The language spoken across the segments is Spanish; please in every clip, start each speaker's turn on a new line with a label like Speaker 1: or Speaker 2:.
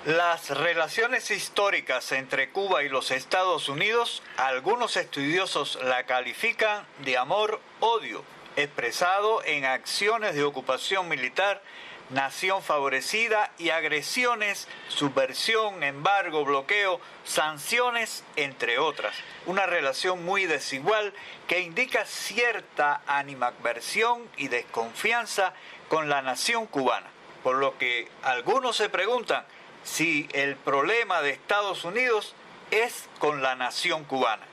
Speaker 1: Las relaciones históricas entre Cuba y los Estados Unidos, algunos estudiosos la califican de amor-odio, expresado en acciones de ocupación militar, nación favorecida y agresiones, subversión, embargo, bloqueo, sanciones, entre otras. Una relación muy desigual que indica cierta animadversión y desconfianza con la nación cubana, por lo que algunos se preguntan si el problema de Estados Unidos es con la nación cubana.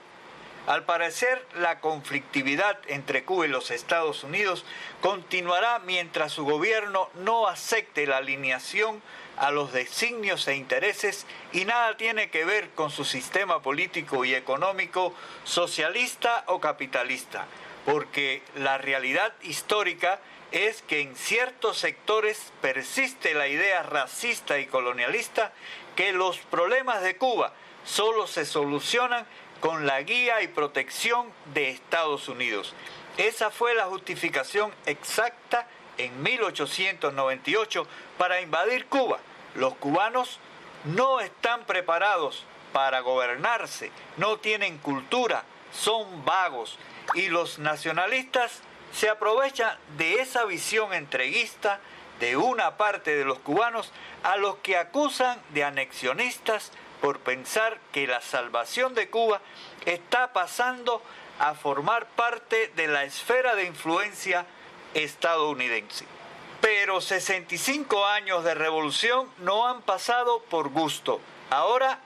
Speaker 1: Al parecer, la conflictividad entre Cuba y los Estados Unidos continuará mientras su gobierno no acepte la alineación a los designios e intereses y nada tiene que ver con su sistema político y económico socialista o capitalista, porque la realidad histórica es que en ciertos sectores persiste la idea racista y colonialista que los problemas de Cuba solo se solucionan con la guía y protección de Estados Unidos. Esa fue la justificación exacta en 1898 para invadir Cuba. Los cubanos no están preparados para gobernarse, no tienen cultura, son vagos, y los nacionalistas se aprovechan de esa visión entreguista de una parte de los cubanos a los que acusan de anexionistas por pensar que la salvación de Cuba está pasando a formar parte de la esfera de influencia estadounidense. Pero 65 años de revolución no han pasado por gusto. Ahora,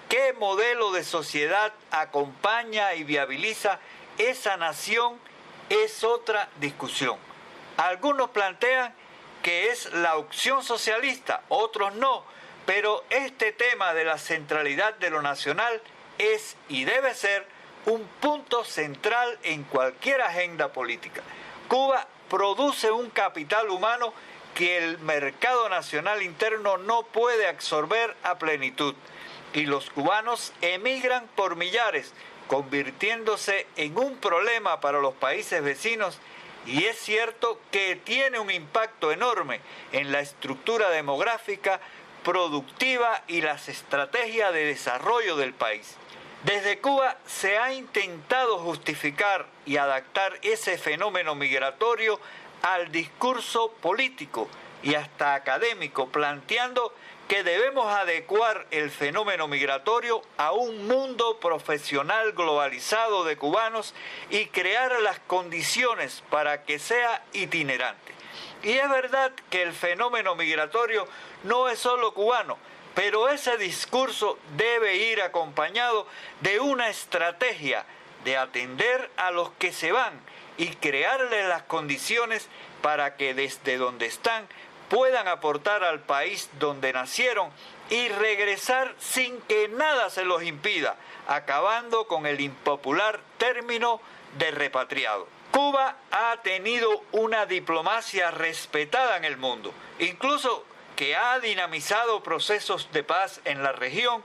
Speaker 1: ¿qué modelo de sociedad acompaña y viabiliza esa nación? Es otra discusión. Algunos plantean que es la opción socialista, otros no, pero este tema de la centralidad de lo nacional es y debe ser un punto central en cualquier agenda política. Cuba produce un capital humano que el mercado nacional interno no puede absorber a plenitud, y los cubanos emigran por millares, convirtiéndose en un problema para los países vecinos, y es cierto que tiene un impacto enorme en la estructura demográfica, productiva y las estrategias de desarrollo del país. Desde Cuba se ha intentado justificar y adaptar ese fenómeno migratorio al discurso político y hasta académico, planteando que debemos adecuar el fenómeno migratorio a un mundo profesional globalizado de cubanos y crear las condiciones para que sea itinerante. Y es verdad que el fenómeno migratorio no es solo cubano, pero ese discurso debe ir acompañado de una estrategia de atender a los que se van y crearles las condiciones para que desde donde están puedan aportar al país donde nacieron y regresar sin que nada se los impida, acabando con el impopular término de repatriado. Cuba ha tenido una diplomacia respetada en el mundo, incluso que ha dinamizado procesos de paz en la región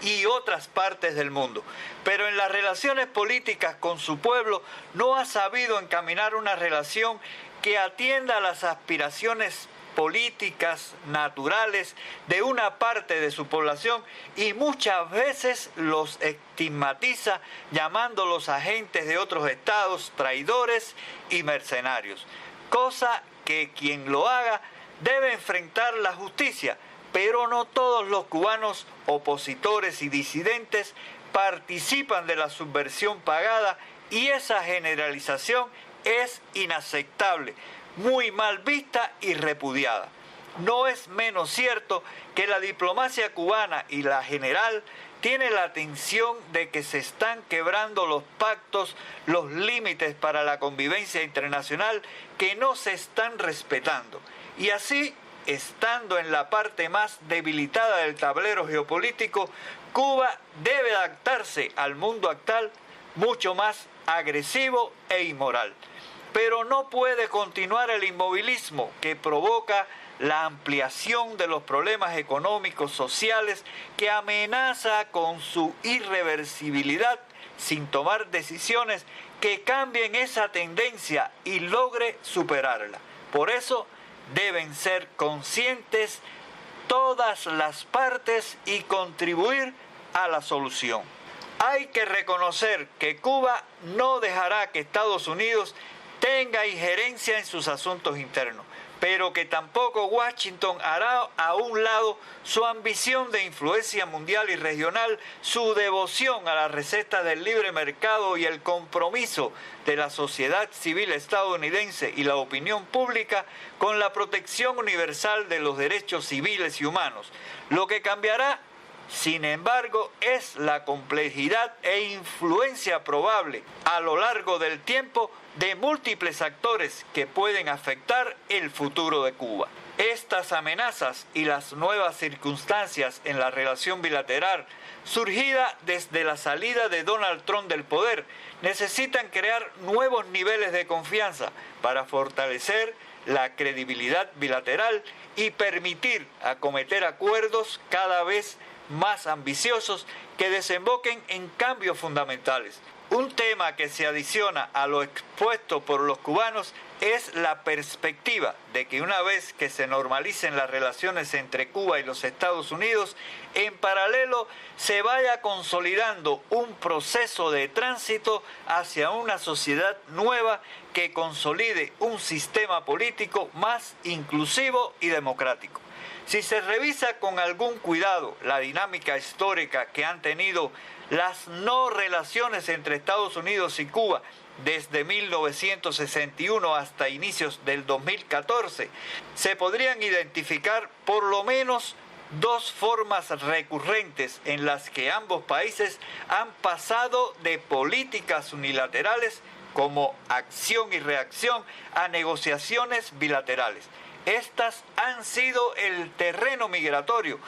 Speaker 1: y otras partes del mundo, pero en las relaciones políticas con su pueblo no ha sabido encaminar una relación que atienda a las aspiraciones políticas naturales de una parte de su población y muchas veces los estigmatiza llamándolos agentes de otros estados, traidores y mercenarios, cosa que quien lo haga debe enfrentar la justicia, pero no todos los cubanos opositores y disidentes participan de la subversión pagada y esa generalización es inaceptable, muy mal vista y repudiada. No es menos cierto que la diplomacia cubana y la general tiene la tensión de que se están quebrando los pactos, los límites para la convivencia internacional que no se están respetando. Y así, estando en la parte más debilitada del tablero geopolítico, Cuba debe adaptarse al mundo actual mucho más agresivo e inmoral. Pero no puede continuar el inmovilismo que provoca la ampliación de los problemas económicos, sociales, que amenaza con su irreversibilidad sin tomar decisiones que cambien esa tendencia y logre superarla. Por eso deben ser conscientes todas las partes y contribuir a la solución. Hay que reconocer que Cuba no dejará que Estados Unidos tenga injerencia en sus asuntos internos, pero que tampoco Washington hará a un lado su ambición de influencia mundial y regional, su devoción a la receta del libre mercado y el compromiso de la sociedad civil estadounidense y la opinión pública con la protección universal de los derechos civiles y humanos. Lo que cambiará, sin embargo, es la complejidad e influencia probable a lo largo del tiempo de múltiples actores que pueden afectar el futuro de Cuba. Estas amenazas y las nuevas circunstancias en la relación bilateral surgida desde la salida de Donald Trump del poder necesitan crear nuevos niveles de confianza para fortalecer la credibilidad bilateral y permitir acometer acuerdos cada vez más ambiciosos que desemboquen en cambios fundamentales. Un tema que se adiciona a lo expuesto por los cubanos es la perspectiva de que una vez que se normalicen las relaciones entre Cuba y los Estados Unidos, en paralelo se vaya consolidando un proceso de tránsito hacia una sociedad nueva que consolide un sistema político más inclusivo y democrático. Si se revisa con algún cuidado la dinámica histórica que han tenido las no relaciones entre Estados Unidos y Cuba desde 1961 hasta inicios del 2014, se podrían identificar por lo menos dos formas recurrentes en las que ambos países han pasado de políticas unilaterales como acción y reacción a negociaciones bilaterales. Estas han sido el terreno migratorio,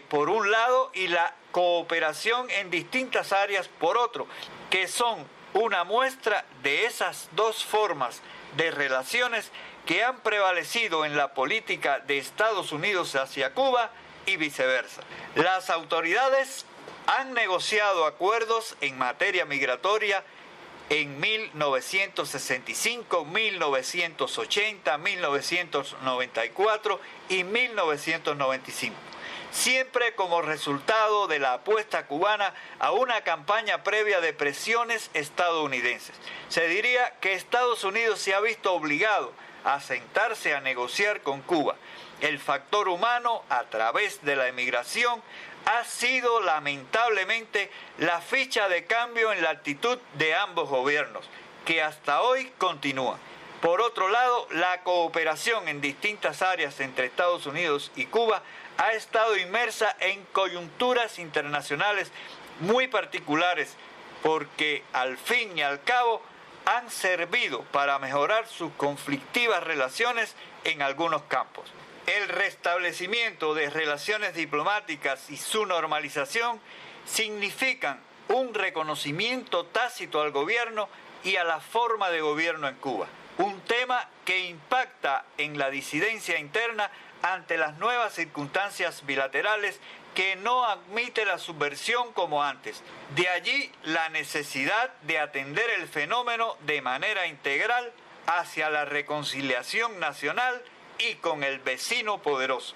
Speaker 1: por un lado, y la cooperación en distintas áreas, por otro, que son una muestra de esas dos formas de relaciones que han prevalecido en la política de Estados Unidos hacia Cuba y viceversa. Las autoridades han negociado acuerdos en materia migratoria en 1965, 1980, 1994 y 1995, siempre como resultado de la apuesta cubana a una campaña previa de presiones estadounidenses. Se diría que Estados Unidos se ha visto obligado a sentarse a negociar con Cuba. El factor humano, a través de la emigración, ha sido lamentablemente la ficha de cambio en la actitud de ambos gobiernos, que hasta hoy continúa. Por otro lado, la cooperación en distintas áreas entre Estados Unidos y Cuba ha estado inmersa en coyunturas internacionales muy particulares, porque al fin y al cabo han servido para mejorar sus conflictivas relaciones en algunos campos. El restablecimiento de relaciones diplomáticas y su normalización significan un reconocimiento tácito al gobierno y a la forma de gobierno en Cuba, un tema que impacta en la disidencia interna ante las nuevas circunstancias bilaterales que no admite la subversión como antes. De allí la necesidad de atender el fenómeno de manera integral hacia la reconciliación nacional y con el vecino poderoso.